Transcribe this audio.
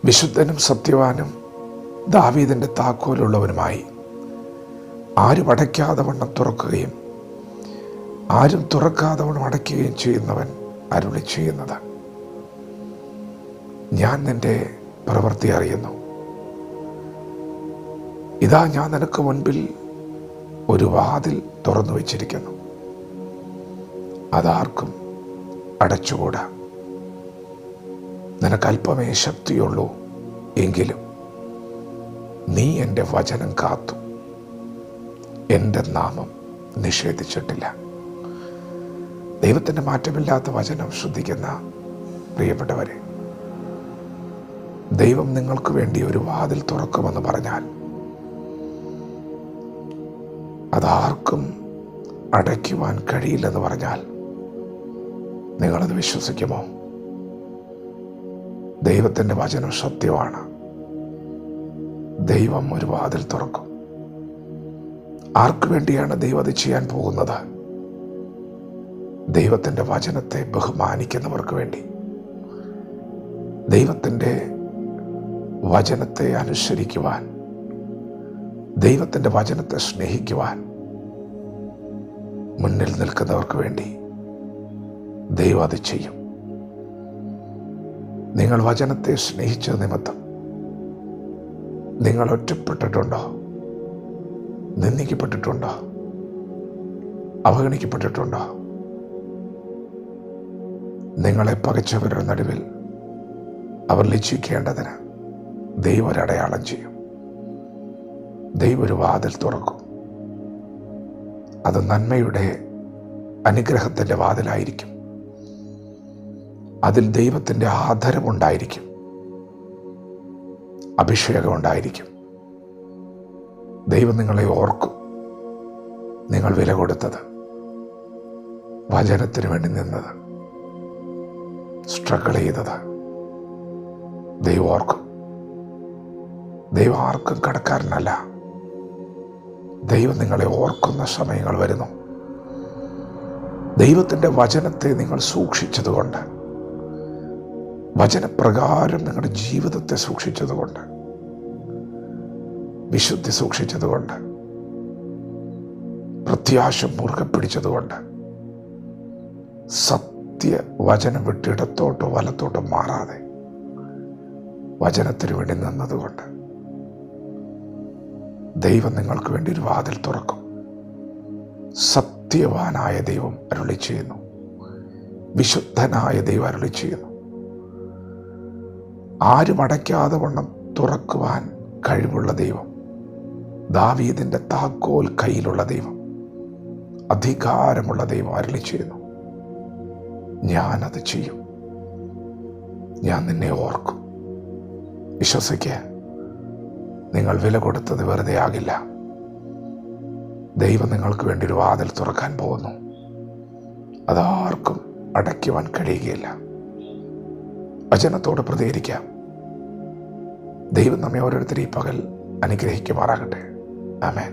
വിശുദ്ധനും സത്യവാനും ദാവീദിൻ്റെ താക്കോലുള്ളവനുമായി ആരും അടയ്ക്കാതെ വണ്ണം തുറക്കുകയും ആരും തുറക്കാതെ വണ്ണം അടയ്ക്കുകയും ചെയ്യുന്നവൻ അരുളി ചെയ്യുന്നത്, ഞാൻ നിന്റെ പ്രവൃത്തി അറിയുന്നു. ഇതാ ഞാൻ നിനക്ക് മുൻപിൽ ഒരു വാതിൽ തുറന്നു വച്ചിരിക്കുന്നു, അതാർക്കും അടച്ചുകൂടാ. നിനക്ക് അല്പമേ ശക്തിയുള്ളൂ, എങ്കിലും നീ എൻ്റെ വചനം കാത്തു എൻ്റെ നാമം നിഷേധിച്ചിട്ടില്ല. ദൈവത്തിൻ്റെ മാറ്റമില്ലാത്ത വചനം ശ്രദ്ധിക്കുന്ന പ്രിയപ്പെട്ടവരെ, ദൈവം നിങ്ങൾക്ക് വേണ്ടി ഒരു വാതിൽ തുറക്കുമെന്ന് പറഞ്ഞാൽ അതാർക്കും അടയ്ക്കുവാൻ കഴിയില്ലെന്ന് പറഞ്ഞാൽ നിങ്ങളത് വിശ്വസിക്കുമോ? ദൈവത്തിൻ്റെ വചനം സത്യമാണ്. ദൈവം ഒരു വാതിൽ തുറക്കും. ആർക്കു വേണ്ടിയാണ് ദൈവം അത് ചെയ്യാൻ പോകുന്നത്? ദൈവത്തിൻ്റെ വചനത്തെ ബഹുമാനിക്കുന്നവർക്ക് വേണ്ടി, ദൈവത്തിൻ്റെ വചനത്തെ അനുസരിക്കുവാൻ, ദൈവത്തിൻ്റെ വചനത്തെ സ്നേഹിക്കുവാൻ മുന്നിൽ നിൽക്കുന്നവർക്ക് വേണ്ടി ദൈവം അത് ചെയ്യും. നിങ്ങൾ വചനത്തെ സ്നേഹിച്ച നിമിത്തം നിങ്ങൾ ഒറ്റപ്പെട്ടിട്ടുണ്ടോ? നിന്ദിക്കപ്പെട്ടിട്ടുണ്ടോ? അവഗണിക്കപ്പെട്ടിട്ടുണ്ടോ? നിങ്ങളെ പകച്ചവരുടെ നടുവിൽ അവർ ലജ്ജിക്കേണ്ടതിന് ദൈവം ഒരടയാളം ചെയ്യും. ദൈവം ഒരു വാതിൽ തുറക്കും. അത് നന്മയുടെ അനുഗ്രഹത്തിൻ്റെ വാതിലായിരിക്കും. അതിൽ ദൈവത്തിൻ്റെ ആദരവുണ്ടായിരിക്കും, അഭിഷേകമുണ്ടായിരിക്കും. ദൈവം നിങ്ങളെ ഓർക്കും. നിങ്ങൾ വില കൊടുത്തത്, വചനത്തിന് വേണ്ടി നിന്നത്, സ്ട്രഗിൾ ചെയ്തത് ദൈവം ഓർക്കും. ദൈവം ആർക്കും കടക്കാരനല്ല. ദൈവം നിങ്ങളെ ഓർക്കുന്ന സമയങ്ങൾ വരുന്നു. ദൈവത്തിൻ്റെ വചനത്തെ നിങ്ങൾ സൂക്ഷിച്ചതുകൊണ്ട്, വചനപ്രകാരം നിങ്ങളുടെ ജീവിതത്തെ സൂക്ഷിച്ചതുകൊണ്ട്, വിശുദ്ധി സൂക്ഷിച്ചതുകൊണ്ട്, പ്രത്യാശ മുറുകെ പിടിച്ചതുകൊണ്ട്, സത്യവചനം വിട്ട് ഇടത്തോട്ടോ വലത്തോട്ടോ മാറാതെ വചനത്തിന് വേണ്ടി നിന്നതുകൊണ്ട് ദൈവം നിങ്ങൾക്ക് വേണ്ടി ഒരു വാതിൽ തുറക്കും. സത്യവാനായ ദൈവം അരുളി ചെയ്യുന്നു. വിശുദ്ധനായ ദൈവം അരുളി ചെയ്യുന്നു. ആരും അടയ്ക്കാതെ വണ്ണം തുറക്കുവാൻ കഴിവുള്ള ദൈവം, ദാവീദിൻ്റെ താക്കോൽ കയ്യിലുള്ള ദൈവം, അധികാരമുള്ള ദൈവം അരുളി ചെയ്യുന്നു, ഞാനത് ചെയ്യും. ഞാൻ നിന്നെ ഓർക്കും. വിശ്വസിക്കുക, നിങ്ങൾ വില കൊടുത്തത് വെറുതെ ആകില്ല. ദൈവം നിങ്ങൾക്ക് വേണ്ടി ഒരു വാതിൽ തുറക്കാൻ പോകുന്നു. അതാർക്കും അടയ്ക്കുവാൻ കഴിയുകയില്ല. വചനത്തോട് പ്രതികരിക്കാം. ദൈവം നമ്മെ ഓരോരുത്തരെയും പകൽ അനുഗ്രഹിക്കുമാറാകട്ടെ. ആമേൻ.